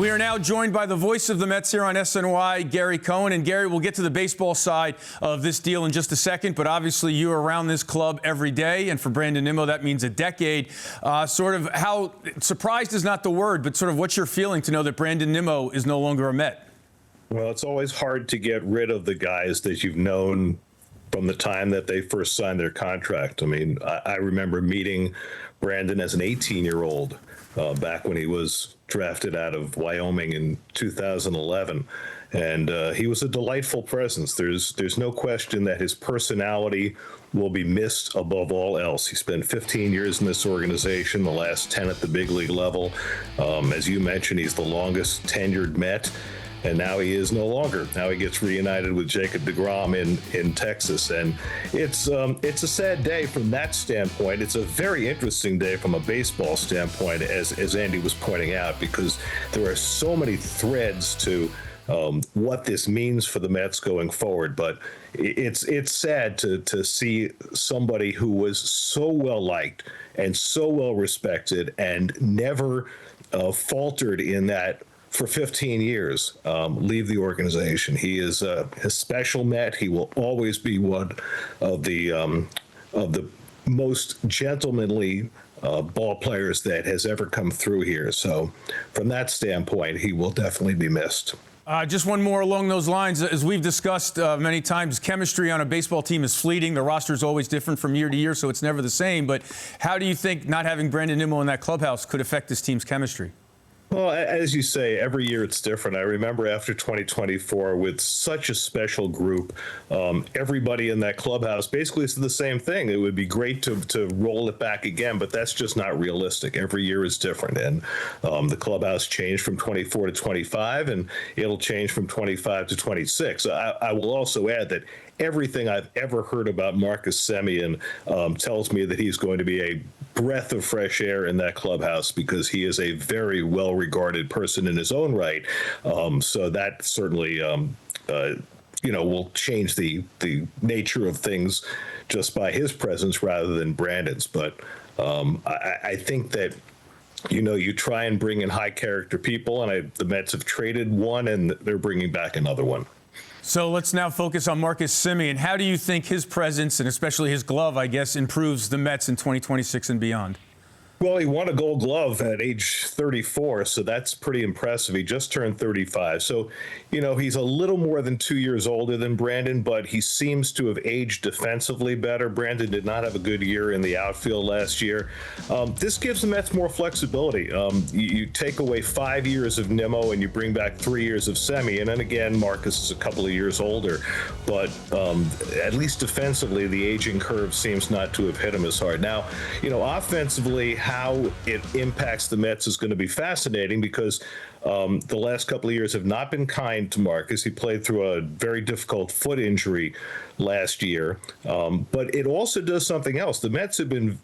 We are now joined by the voice of the Mets here on SNY, Gary Cohen. And Gary, we'll get to the baseball side of this deal in just a second, but obviously you're around this club every day, and for Brandon Nimmo, that means a decade. Sort of how, surprised is not the word, but sort of what's your feeling to know that Brandon Nimmo is no longer a Met? Well, it's always hard to get rid of the guys that you've known from the time that they first signed their contract. I mean, I remember meeting Brandon as an 18-year-old back when he was drafted out of Wyoming in 2011. And he was a delightful presence. There's no question that his personality will be missed above all else. He spent 15 years in this organization, the last 10 at the big league level. As you mentioned, he's the longest tenured Met. And now he is no longer. Now he gets reunited with Jacob deGrom in Texas. And it's a sad day from that standpoint. It's a very interesting day from a baseball standpoint, as Andy was pointing out, because there are so many threads to what this means for the Mets going forward. But it's sad to see somebody who was so well liked and so well respected and never faltered in that for 15 years, leave the organization. He is a special Met. He will always be one of the most gentlemanly ball players that has ever come through here. So from that standpoint, he will definitely be missed. Just one more along those lines. As we've discussed many times, chemistry on a baseball team is fleeting. The roster is always different from year to year, so it's never the same. But how do you think not having Brandon Nimmo in that clubhouse could affect this team's chemistry? Well, as you say, every year it's different. I remember after 2024, with such a special group, everybody in that clubhouse basically said the same thing. It would be great to roll it back again, but that's just not realistic. Every year is different. And the clubhouse changed from 24 to 25, and it'll change from 25 to 26. I will also add that everything I've ever heard about Marcus Semien tells me that he's going to be a breath of fresh air in that clubhouse, because he is a very well-regarded person in his own right. So that certainly, will change the nature of things just by his presence rather than Brandon's. But I think that, you try and bring in high-character people, and the Mets have traded one, and they're bringing back another one. So let's now focus on Marcus Semien. How do you think his presence, and especially his glove, I guess, improves the Mets in 2026 and beyond? Well, he won a Gold Glove at age 34, so that's pretty impressive. He just turned 35. So, he's a little more than 2 years older than Brandon, but he seems to have aged defensively better. Brandon did not have a good year in the outfield last year. This gives the Mets more flexibility. You take away 5 years of Nimmo and you bring back 3 years of Semien, and again, Marcus is a couple of years older. But at least defensively, the aging curve seems not to have hit him as hard. Now, offensively, how it impacts the Mets is going to be fascinating, because the last couple of years have not been kind to Marcus. He played through a very difficult foot injury last year, but it also does something else. The Mets have been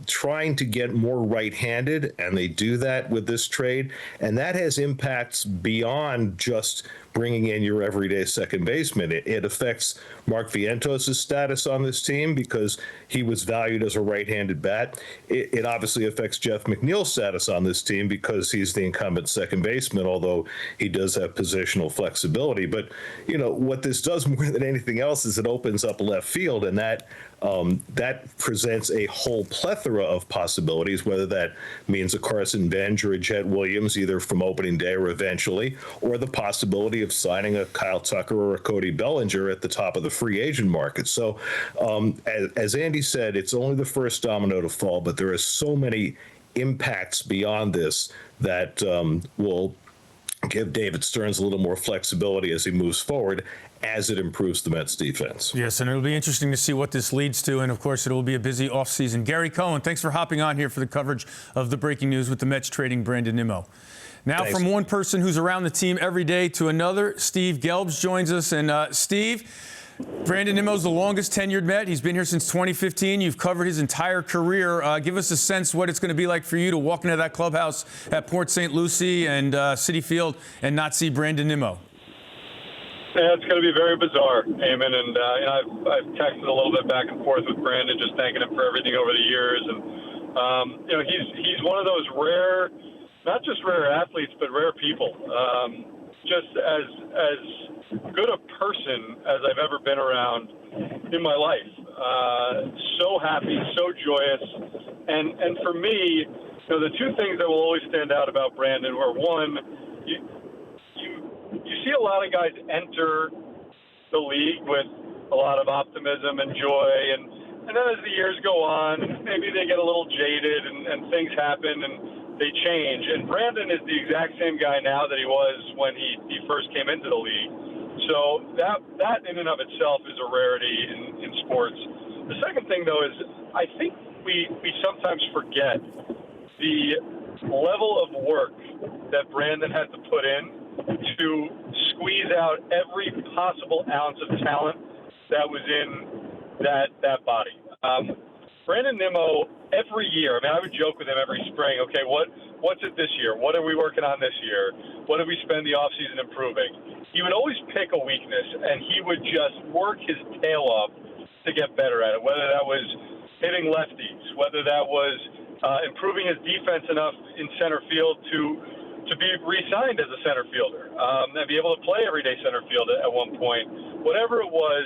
trying to get more right-handed, and they do that with this trade, and that has impacts beyond just bringing in your everyday second baseman. It affects Mark Vientos' status on this team, because he was valued as a right-handed bat. It obviously affects Jeff McNeil's status on this team, because he's the incumbent second baseman, although he does have positional flexibility. But, what this does more than anything else is it opens up left field, and that presents a whole plethora of possibilities, whether that means a Carson Bench or a Jet Williams, either from opening day or eventually, or the possibility of signing a Kyle Tucker or a Cody Bellinger at the top of the free agent market. So as Andy said, it's only the first domino to fall, but there are so many impacts beyond this that will give David Stearns a little more flexibility as he moves forward, as it improves the Mets defense. Yes, and it'll be interesting to see what this leads to. And, of course, it will be a busy offseason. Gary Cohen, thanks for hopping on here for the coverage of the breaking news with the Mets trading Brandon Nimmo. Now, Thanks. From one person who's around the team every day to another, Steve Gelbs joins us. And, Steve, Brandon Nimmo's the longest tenured Met. He's been here since 2015. You've covered his entire career. Give us a sense what it's going to be like for you to walk into that clubhouse at Port St. Lucie and Citi Field and not see Brandon Nimmo. Yeah, it's going to be very bizarre, Eamon, and I've texted a little bit back and forth with Brandon, just thanking him for everything over the years, and he's one of those rare not just rare athletes, but rare people. Just as good a person as I've ever been around in my life. So happy, so joyous. And for me, the two things that will always stand out about Brandon were, one, you see a lot of guys enter the league with a lot of optimism and joy, and then as the years go on, maybe they get a little jaded and things happen and they change. And Brandon is the exact same guy now that he was when he first came into the league. So that in and of itself is a rarity in sports. The second thing, though, is I think we sometimes forget the level of work that Brandon had to put in to squeeze out every possible ounce of talent that was in that body. Brandon Nimmo, every year, I would joke with him every spring, okay, what's it this year? What are we working on this year? What did we spend the offseason improving? He would always pick a weakness, and he would just work his tail off to get better at it, whether that was hitting lefties, whether that was improving his defense enough in center field to be re-signed as a center fielder, and be able to play everyday center field at one point. Whatever it was,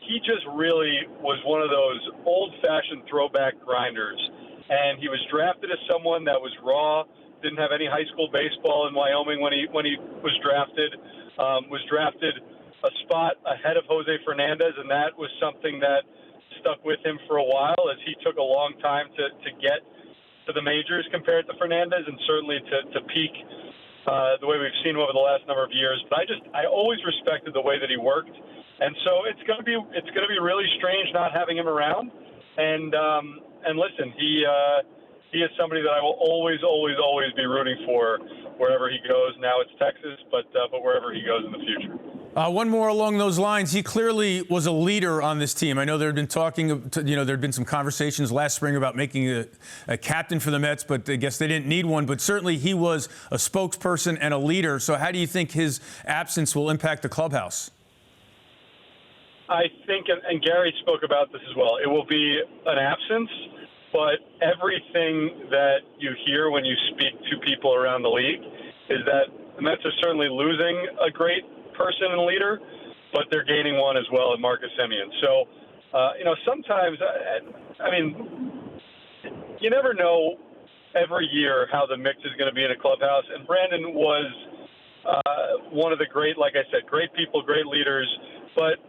he just really was one of those old-fashioned throwback grinders. And he was drafted as someone that was raw, didn't have any high school baseball in Wyoming when he was drafted a spot ahead of Jose Fernandez, and that was something that stuck with him for a while, as he took a long time to get to the majors compared to Fernandez, and certainly to peak the way we've seen him over the last number of years. But I always respected the way that he worked. And so it's going to be really strange not having him around. And listen, he is somebody that I will always be rooting for wherever he goes. Now it's Texas, but wherever he goes in the future. One more along those lines. He clearly was a leader on this team. I know there had been some conversations last spring about making a captain for the Mets, but I guess they didn't need one. But certainly he was a spokesperson and a leader. So how do you think his absence will impact the clubhouse? I think, and Gary spoke about this as well, it will be an absence, but everything that you hear when you speak to people around the league is that the Mets are certainly losing a great person and leader, but they're gaining one as well in Marcus Semien. So, sometimes, you never know every year how the mix is going to be in a clubhouse, and Brandon was one of the great, like I said, great people, great leaders, but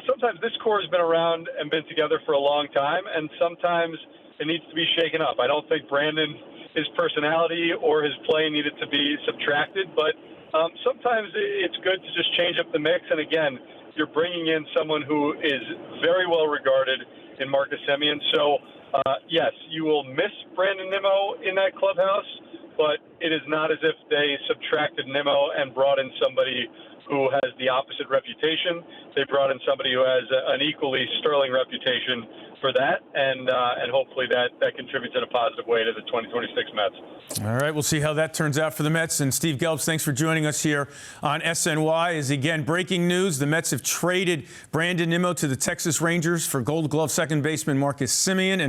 sometimes this core has been around and been together for a long time, and sometimes it needs to be shaken up. I don't think Brandon, his personality or his play needed to be subtracted, but sometimes it's good to just change up the mix. And again, you're bringing in someone who is very well regarded in Marcus Semien. So, yes, you will miss Brandon Nimmo in that clubhouse, but it is not as if they subtracted Nimmo and brought in somebody who has the opposite reputation. They brought in somebody who has an equally sterling reputation for that, and hopefully that contributes in a positive way to the 2026 Mets. All right, we'll see how that turns out for the Mets. And Steve Gelbs, thanks for joining us here on SNY. As again, breaking news, the Mets have traded Brandon Nimmo to the Texas Rangers for Gold Glove second baseman Marcus Semien.